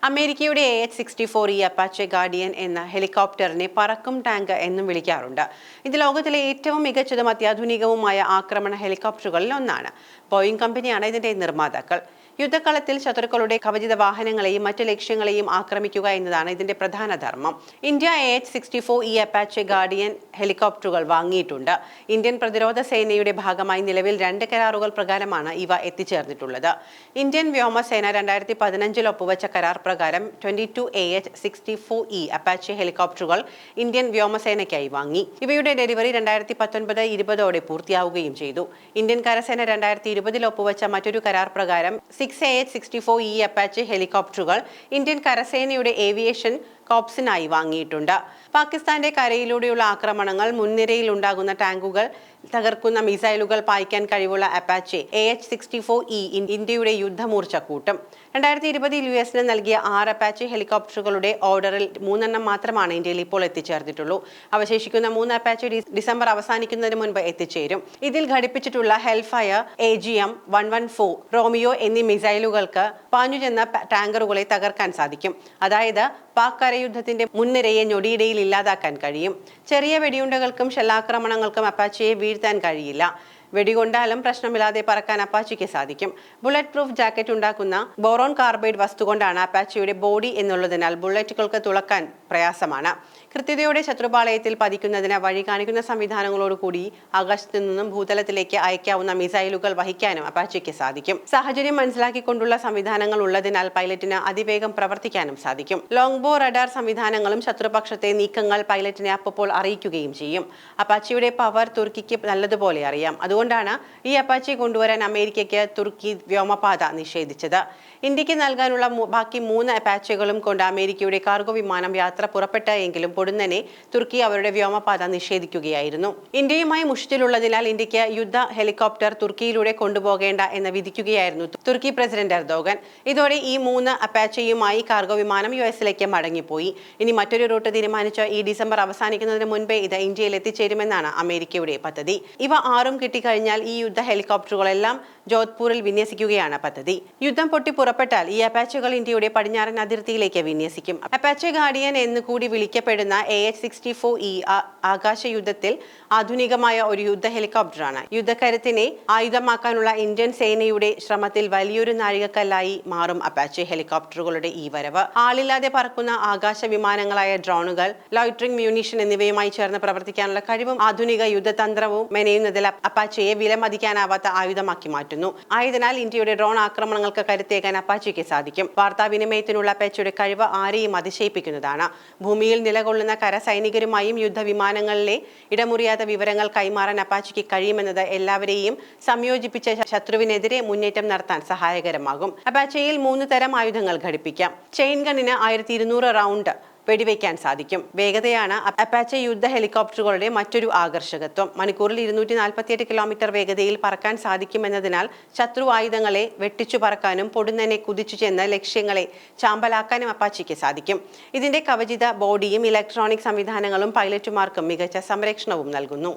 അമേരിക്കയുടെ AH-64E Apache guardian എന്ന ഹെലികോപ്റ്ററിനെ പറക്കും ടാങ്ക് എന്നും വിളിക്കാറുണ്ട്. ഇത് ലോകത്തിലെ ഏറ്റവും മികച്ചതും അത്യാധുനികവുമായ ആക്രമണ ഹെലികോപ്റ്ററുകളിൽ ഒന്നാണ്. ബോയിങ് കമ്പനിയാണ് ഇതിന്റെ നിർമ്മാതാക്കൾ. യുദ്ധക്കളത്തിൽ ശത്രുക്കളുടെ കവചിത വാഹനങ്ങളെയും മറ്റ് ലക്ഷ്യങ്ങളെയും ആക്രമിക്കുക എന്നതാണ് ഇതിന്റെ പ്രധാന ധർമ്മം. ഇന്ത്യ AH-64E അപ്പാച്ചെ ഗാർഡിയൻ ഹെലികോപ്റ്ററുകൾ വാങ്ങിയിട്ടുണ്ട്. ഇന്ത്യൻ പ്രതിരോധ സേനയുടെ ഭാഗമായി നിലവിൽ 2 കരാറുകൾ പ്രകാരമാണ് ഇവ എത്തിച്ചേർന്നിട്ടുള്ളത്. ഇന്ത്യൻ വ്യോമസേന 2015 ഒപ്പുവച്ച കരാർ പ്രകാരം 22 AH-64E അപ്പാച്ചെ ഹെലികോപ്റ്ററുകൾ ഇന്ത്യൻ വ്യോമസേനയ്ക്കായി വാങ്ങി. ഇവയുടെ ഡെലിവറി 2019-20 പൂർത്തിയാവുകയും ചെയ്തു. ഇന്ത്യൻ കരസേന 2020 ഒപ്പുവച്ച മറ്റൊരു കരാർ പ്രകാരം 6 AH-64E അപ്പാച്ചെ ഹെലികോപ്റ്ററുകൾ ഇന്ത്യൻ കരസേനയുടെ ഏവിയേഷൻ കോപ്സിനായി വാങ്ങിയിട്ടുണ്ട്. പാകിസ്ഥാന്റെ കരയിലൂടെയുള്ള ആക്രമണങ്ങൾ, മുൻനിരയിൽ ഉണ്ടാകുന്ന ടാങ്കുകൾ തകർക്കുന്ന മിസൈലുകൾ പായിക്കാൻ കഴിവുള്ള അപ്പാച്ചെ AH-64E ഇന്ത്യയുടെ യുദ്ധമൂർച്ച കൂട്ടും. 2020 US നൽകിയ 6 അപ്പാച്ചെ ഹെലികോപ്റ്ററുകളുടെ ഓർഡറിൽ 3 മാത്രമാണ് ഇന്ത്യയിൽ ഇപ്പോൾ എത്തിച്ചേർന്നിട്ടുള്ളൂ. അവശേഷിക്കുന്ന 3 അപ്പാച്ചെ ഡിസംബർ അവസാനിക്കുന്നതിന് മുൻപ് എത്തിച്ചേരും. ഇതിൽ ഘടിപ്പിച്ചിട്ടുള്ള ഹെൽഫയർ, AGM-114, റോമിയോ എന്നീ മിസൈലുകൾക്ക് പാഞ്ഞുചെന്ന ടാങ്കറുകളെ തകർക്കാൻ സാധിക്കും. അതായത് പാക് കരയുദ്ധത്തിന്റെ മുൻനിരയെ ഞൊടിയിടയിൽ ഇല്ലാതാക്കാൻ കഴിയും. ചെറിയ വെടിയുണ്ടകൾക്കും ഷെല്ലാക്രമണങ്ങൾക്കും അപ്പാച്ചയെ വീഴ്ത്താൻ കഴിയില്ല. വെടികൊണ്ടാലും പ്രശ്നമില്ലാതെ പറക്കാൻ അപ്പാച്ചിക്ക് സാധിക്കും. ബുള്ളറ്റ് പ്രൂഫ് ജാക്കറ്റ് ഉണ്ടാക്കുന്ന ബോറോൺ കാർബൈഡ് വസ്തു കൊണ്ടാണ് അപ്പാച്ചിയുടെ ബോഡി എന്നുള്ളതിനാൽ ബുള്ളറ്റുകൾക്ക് തുളക്കാൻ പ്രയാസമാണ്. കൃത്യതയോടെ ശത്രുപാളയത്തിൽ പതിക്കുന്നതിന് വഴി കാണിക്കുന്ന സംവിധാനങ്ങളോടുകൂടി ആകാശത്തു നിന്നും ഭൂതലത്തിലേക്ക് അയക്കാവുന്ന മിസൈലുകൾ വഹിക്കാനും അപ്പാച്ചിക്ക് സാധിക്കും. സാഹചര്യം മനസ്സിലാക്കിക്കൊണ്ടുള്ള സംവിധാനങ്ങൾ ഉള്ളതിനാൽ പൈലറ്റിന് അതിവേഗം പ്രവർത്തിക്കാനും സാധിക്കും. ലോങ് ബോ റഡാർ സംവിധാനങ്ങളും ശത്രുപക്ഷത്തെ നീക്കങ്ങൾ പൈലറ്റിനെ അപ്പോൾ അറിയിക്കുകയും ചെയ്യും. അപ്പാച്ചിയുടെ പവർ തുർക്കിക്ക് നല്ലതുപോലെ അറിയാം. അതുകൊണ്ടാണ് ഈ അപ്പാച്ചെ കൊണ്ടുവരാൻ അമേരിക്കയ്ക്ക് തുർക്കി വ്യോമപാത നിഷേധിച്ചത്. ഇന്ത്യക്ക് നൽകാനുള്ള ബാക്കി 3 അപ്പാച്ചകളും കൊണ്ട് അമേരിക്കയുടെ കാർഗോ വിമാനം യാത്ര പുറപ്പെട്ടെങ്കിലും പൊടുന്നനെ തുർക്കി അവരുടെ വ്യോമപാത നിഷേധിക്കുകയായിരുന്നു. ഇന്ത്യയുമായി മുഷ്ടിലുള്ളതിനാൽ ഇന്ത്യക്ക് യുദ്ധ ഹെലികോപ്റ്റർ തുർക്കിയിലൂടെ കൊണ്ടുപോകേണ്ട എന്ന് വിധിക്കുകയായിരുന്നു തുർക്കി പ്രസിഡന്റ് എർദോഗൻ. ഇതോടെ ഈ 3 അപ്പാച്ചയുമായി കാർഗോ വിമാനം US മടങ്ങിപ്പോയി. ഇനി മറ്റൊരു റൂട്ട് തീരുമാനിച്ച ഈ ഡിസംബർ അവസാനിക്കുന്നതിന് മുൻപേ ഇത് ഇന്ത്യയിൽ എത്തിച്ചേരുമെന്നാണ് അമേരിക്കയുടെ പദ്ധതി. ഇവ 6 കിട്ടിക്കഴിഞ്ഞാൽ ഈ യുദ്ധ ഹെലികോപ്റ്ററുകളെല്ലാം ജോധ്പൂരിൽ വിന്യസിക്കുകയാണ് പദ്ധതി. യുദ്ധം പൊട്ടി പുറപ്പെട്ടാൽ ഈ അപ്പാച്ചകൾ ഇന്ത്യയുടെ പടിഞ്ഞാറൻ അതിർത്തിയിലേക്ക് വിന്യസിക്കും. അപ്പാച്ചെ ഗാർഡിയൻ എന്ന് കൂടി വിളിക്കപ്പെടുന്ന AH-64E ആകാശ യുദ്ധത്തിൽ ആധുനികമായ ഒരു യുദ്ധ ഹെലികോപ്റ്ററാണ്. യുദ്ധക്കരുത്തിനെ ആയുധമാക്കാനുള്ള ഇന്ത്യൻ സേനയുടെ ശ്രമത്തിൽ വലിയൊരു നാഴികക്കല്ലായി മാറും അപ്പാച്ചെ ഹെലികോപ്റ്ററുകളുടെ ഈ വരവ്. ആളില്ലാതെ പറക്കുന്ന ആകാശ വിമാനങ്ങളായ ഡ്രോണുകൾ, ലോയിറ്ററിംഗ് മ്യൂണിഷൻ എന്നിവയുമായി ചേർന്ന് പ്രവർത്തിക്കാനുള്ള കഴിവും ആധുനിക യുദ്ധതന്ത്രവും മെനയുന്നതിൽ അപ്പാച്ചയെ വിലമതിക്കാനാവാത്ത ആയുധമാക്കി മാറ്റുന്നു. ആയതിനാൽ ഇന്ത്യയുടെ ഡ്രോൺ ആക്രമണങ്ങൾക്ക് കരുത്തേക്കാൻ അപ്പാച്ചയ്ക്ക് സാധിക്കും. വാർത്താവിനിമയത്തിനുള്ള അപ്പാച്ചയുടെ കഴിവ് ആരെയും അതിശയിപ്പിക്കുന്നതാണ്. ഭൂമിയിൽ നിലകൊള്ളുന്ന കരസൈനികരുമായും യുദ്ധവിമാനങ്ങളിലെ ഇടമുറിയാത്ത വിവരങ്ങൾ കൈമാറാൻ അപ്പാച്ചയ്ക്ക് കഴിയുമെന്നത് എല്ലാവരെയും സംയോജിപ്പിച്ച ശത്രുവിനെതിരെ മുന്നേറ്റം നടത്താൻ സഹായകരമാകും. അപ്പാച്ചയിൽ 3 തരം ആയുധങ്ങൾ ഘടിപ്പിക്കാം. ചെയിൻ ഗണ്ണിന് 1200 റൗണ്ട് വെടിവെക്കാൻ സാധിക്കും. വേഗതയാണ് അപ്പാച്ചെ യുദ്ധ ഹെലികോപ്റ്ററുകളുടെ മറ്റൊരു ആകർഷകത്വം. മണിക്കൂറിൽ 248 കിലോമീറ്റർ വേഗതയിൽ പറക്കാൻ സാധിക്കുമെന്നതിനാൽ ശത്രു ആയുധങ്ങളെ വെട്ടിച്ചു പറക്കാനും പൊടുന്നനെ കുതിച്ചു ചെന്ന് ലക്ഷ്യങ്ങളെ ചാമ്പലാക്കാനും അപ്പാച്ചിക്ക് സാധിക്കും. ഇതിന്റെ കവചിത ബോഡിയും ഇലക്ട്രോണിക് സംവിധാനങ്ങളും പൈലറ്റുമാർക്കും മികച്ച സംരക്ഷണവും നൽകുന്നു.